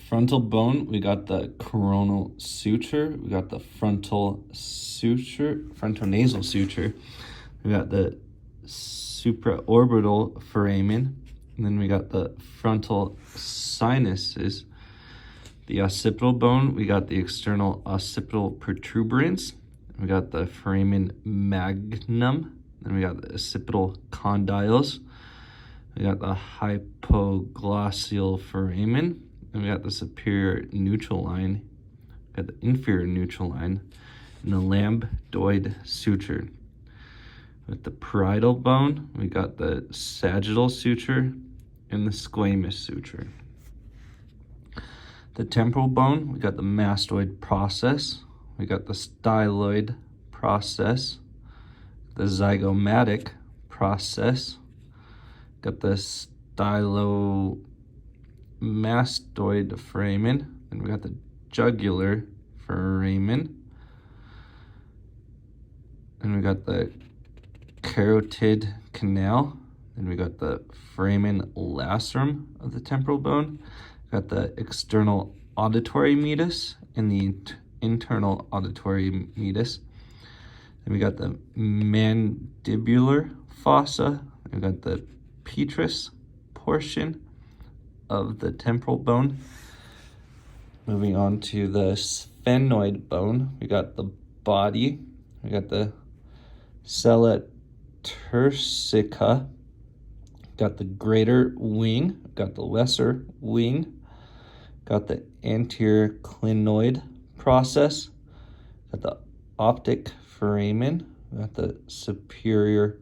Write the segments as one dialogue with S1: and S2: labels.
S1: frontal bone, we got the coronal suture, we got the frontal nasal suture, we got the supraorbital foramen, and then we got the frontal sinuses. The occipital bone, we got the external occipital protuberance, we got the foramen magnum, then we got the occipital condyles, we got the hypoglossal foramen, and we got the superior neutral line, we got the inferior neutral line, and the lambdoid suture. With the parietal bone, we got the sagittal suture and the squamous suture. The temporal bone, we got the mastoid process, we got the styloid process, the zygomatic process, got the stylomastoid foramen, and we got the jugular foramen, and we got the carotid canal, and we got the foramen lacerum of the temporal bone, we got the external auditory meatus and the internal auditory meatus. Then we got the mandibular fossa, we got the petrous portion of the temporal bone. Moving on to the sphenoid bone, we got the body, we got the sella turcica, got the greater wing, got the lesser wing, got the anterior clinoid process, got the optic foramen, got the superior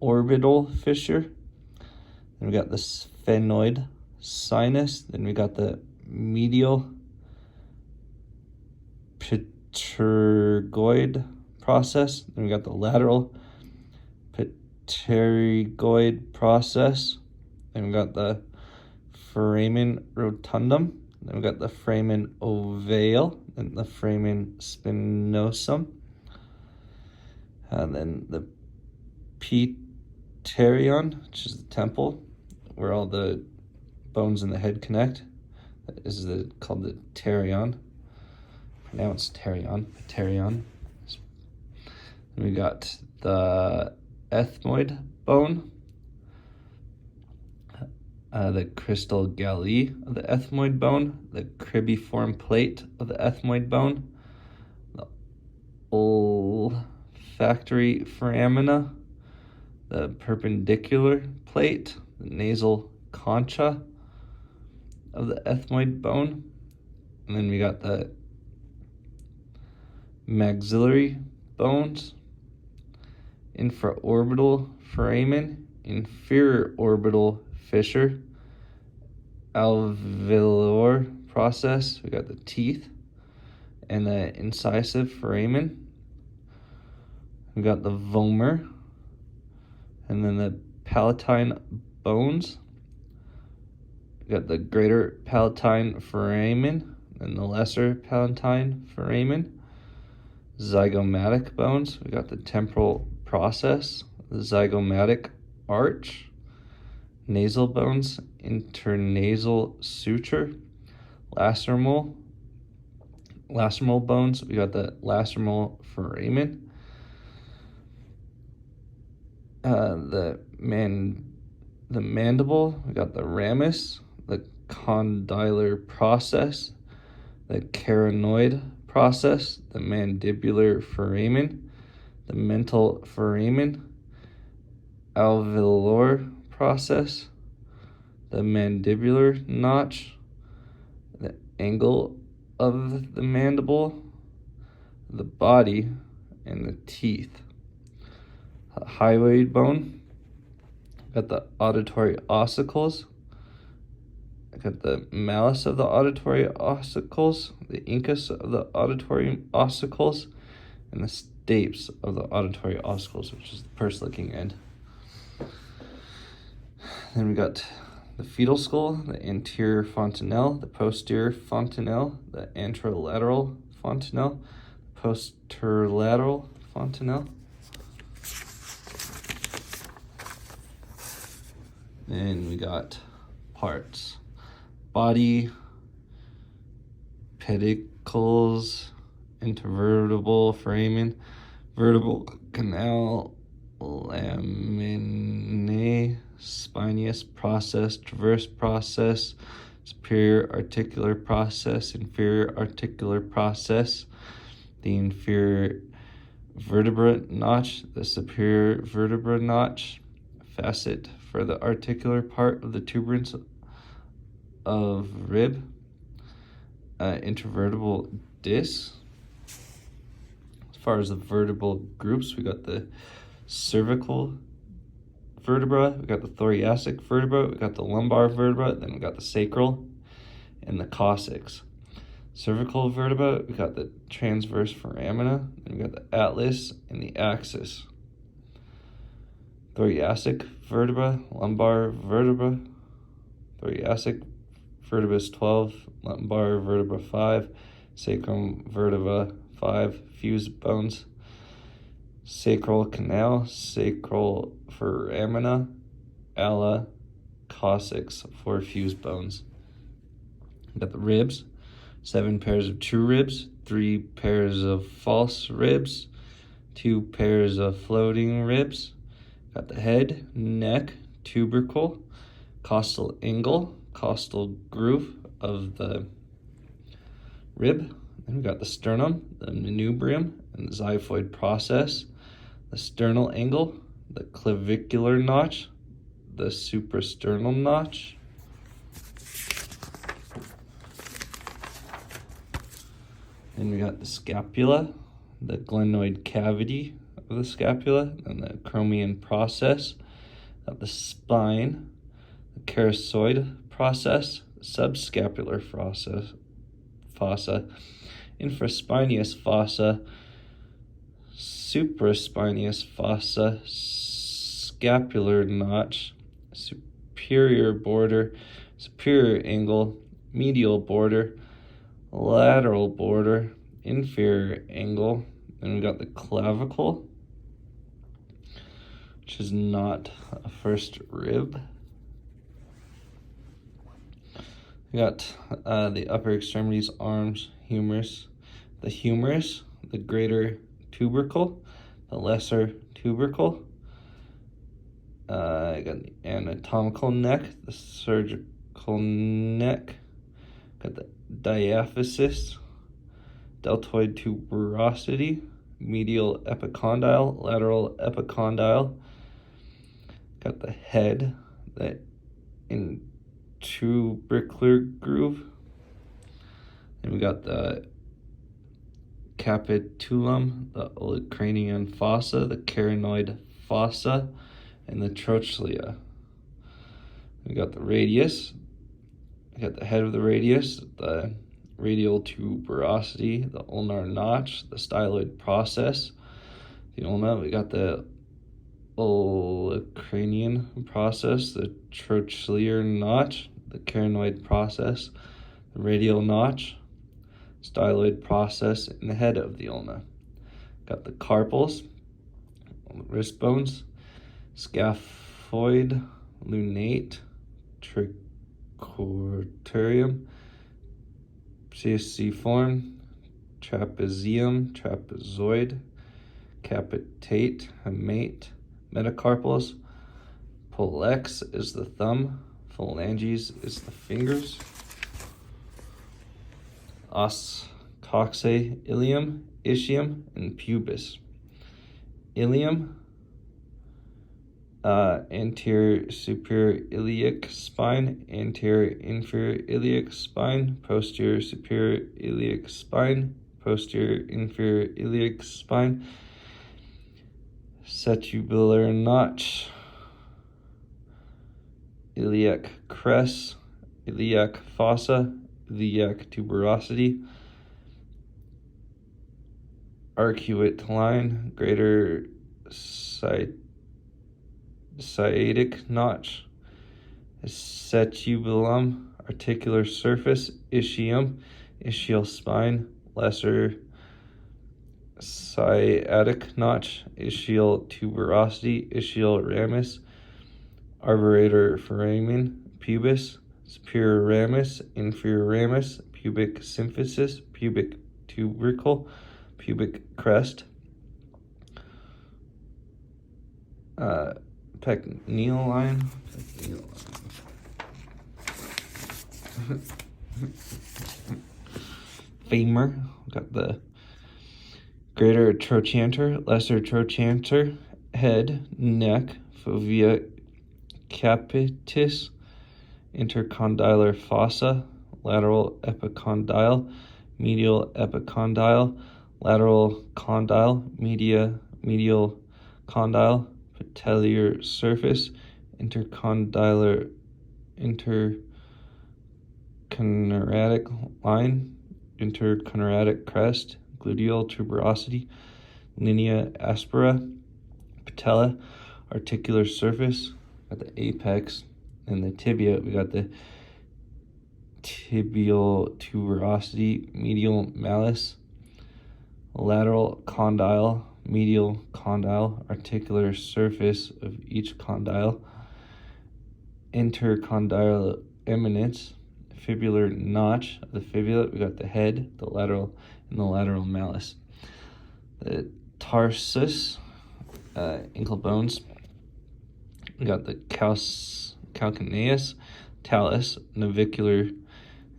S1: orbital fissure, then we got the sphenoid sinus, then we got the medial pterygoid process, then we got the lateral pterygoid process, then we got the foramen rotundum, then we got the foramen ovale, and the foramen spinosum, and then the pterion, which is the temple, where all the bones in the head connect. That is called the pterion. Pronounced pterion. And we got the ethmoid bone, the crystal galli of the ethmoid bone, the cribriform plate of the ethmoid bone, the olfactory foramina, the perpendicular plate, the nasal concha of the ethmoid bone, and then we got the maxillary bones, infraorbital foramen, inferior orbital fissure, alveolar process, we got the teeth, and the incisive foramen, we got the vomer, and then the palatine bones, we got the greater palatine foramen and the lesser palatine foramen. Zygomatic bones, we got the temporal process, the zygomatic arch. Nasal bones, internasal suture. Lacrimal bones, we got the lacrimal foramen. The mandible, we got the ramus, the condylar process, the carotenoid process, the mandibular foramen, the mental foramen, alveolar process, the mandibular notch, the angle of the mandible, the body, and the teeth. Hyoid bone, got the auditory ossicles, got the malleus of the auditory ossicles, the incus of the auditory ossicles, and the stapes of the auditory ossicles, which is the purse-looking end. Then we got the fetal skull, the anterior fontanelle, the posterior fontanelle, the anterolateral fontanelle, the posterolateral fontanelle. Then we got parts. Body, pedicles, intervertebral foramen, vertebral canal, laminae, spinous process, transverse process, superior articular process, inferior articular process, the inferior vertebra notch, the superior vertebra notch, facet for the articular part of the tuberance of rib, intervertebral disc. As far as the vertebral groups, we got the cervical vertebra, we got the thoracic vertebra, we got the lumbar vertebra, then we got the sacral and the coccyx. Cervical vertebra, we got the transverse foramina, then we got the atlas and the axis. Thoracic vertebra, lumbar vertebra, thoracic vertebra is 12, lumbar vertebra 5, sacrum vertebra 5, fused bones, sacral canal, sacral foramina, ala, coccyx, 4 fused bones. We got the ribs, 7 pairs of true ribs, 3 pairs of false ribs, 2 pairs of floating ribs. Got the head, neck, tubercle, costal angle, costal groove of the rib. Then we got the sternum, the manubrium, and the xiphoid process, the sternal angle, the clavicular notch, the suprasternal notch. Then we got the scapula, the glenoid cavity of the scapula, and the acromion process, got the spine, the characoid process, subscapular fossa, infraspinous fossa, supraspinous fossa, scapular notch, superior border, superior angle, medial border, lateral border, inferior angle. Then we got the clavicle, which is not a first rib. We got the upper extremities, arms, humerus, the greater tubercle, the lesser tubercle. I got the anatomical neck, the surgical neck, got the diaphysis, deltoid tuberosity, medial epicondyle, lateral epicondyle. Got the head, the tubercular groove. And we got the capitulum, the olecranian fossa, the carinoid fossa, and the trochlea. We got the radius. We got the head of the radius, the radial tuberosity, the ulnar notch, the styloid process, the ulna. We got the olecranian process, the trochlear notch, the carinoid process, the radial notch, styloid process, and the head of the ulna. Got the carpals, the wrist bones, scaphoid, lunate, tricorterium, pseuciform, trapezium, trapezoid, capitate, hamate, metacarpals. Pollex is the thumb, phalanges is the fingers. Os coxae, ilium, ischium, and pubis. Ilium, anterior superior iliac spine, anterior inferior iliac spine, posterior superior iliac spine, posterior inferior iliac spine, cetubular notch, iliac crest, iliac fossa, iliac tuberosity, arcuate line, greater sciatic notch, acetubulum, articular surface, ischium, ischial spine, lesser sciatic notch, ischial tuberosity, ischial ramus, arburator foramen, pubis, superior ramus, inferior ramus, pubic symphysis, pubic tubercle, pubic crest, pectineal line, femur. We got the greater trochanter, lesser trochanter, head, neck, fovea capitis, intercondylar fossa, lateral epicondyle, medial epicondyle, lateral condyle, medial condyle, patellar surface, intercondylar, interconratic line, interconratic crest, gluteal tuberosity, linea aspera, patella, articular surface, got the apex, and the tibia, we got the tibial tuberosity, medial malleus, lateral condyle, medial condyle, articular surface of each condyle, intercondylar eminence, fibular notch of the fibula, we got the head, the lateral, and the lateral malleus. The tarsus, ankle bones, we got the calcaneus, talus, navicular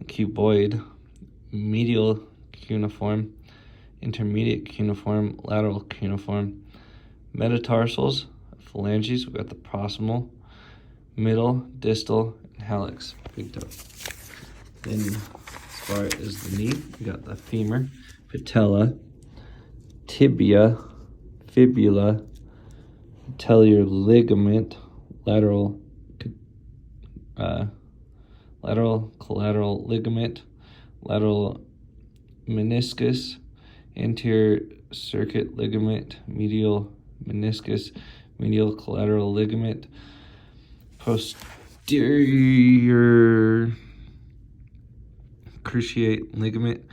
S1: cuboid, medial cuneiform, intermediate cuneiform, lateral cuneiform, metatarsals, phalanges, we got the proximal, middle, distal, and hallux, big toe. Then as far as the knee, we got the femur, patella, tibia, fibula, patellar ligament, lateral collateral ligament, lateral meniscus, anterior circuit ligament, medial meniscus, medial collateral ligament, posterior cruciate ligament,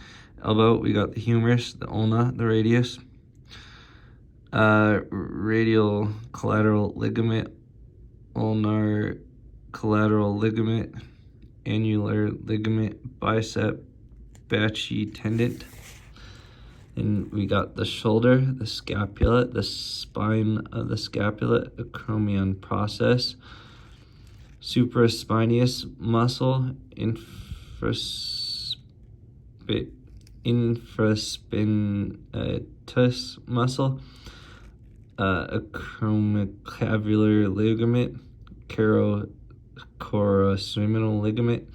S1: elbow, we got the humerus, the ulna, the radius, radial collateral ligament, ulnar collateral ligament, annular ligament, bicep, brachii tendon. And we got the shoulder, the scapula, the spine of the scapula, acromion process, supraspinatus muscle, infraspinatus muscle, acromioclavicular ligament, coracoseminal ligament,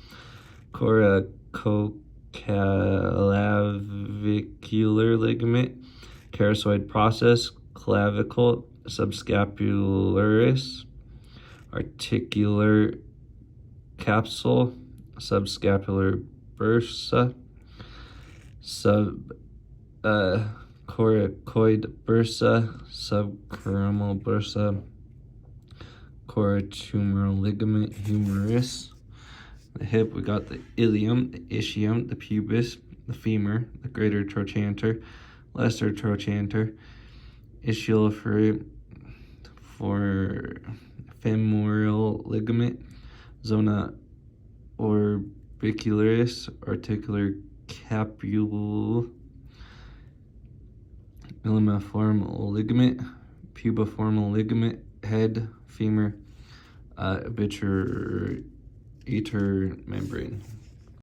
S1: coracoclavicular ligament, carosoid process, clavicle, subscapularis, articular capsule, subscapular bursa, coracoid bursa, subcameral bursa, coratumeral ligament, humerus. The hip, we got the ilium, the ischium, the pubis, the femur, the greater trochanter, lesser trochanter, ischial for femoral ligament, zona orbicularis, articular capule, millimiform ligament, pubiformal ligament, head, femur, obturator membrane.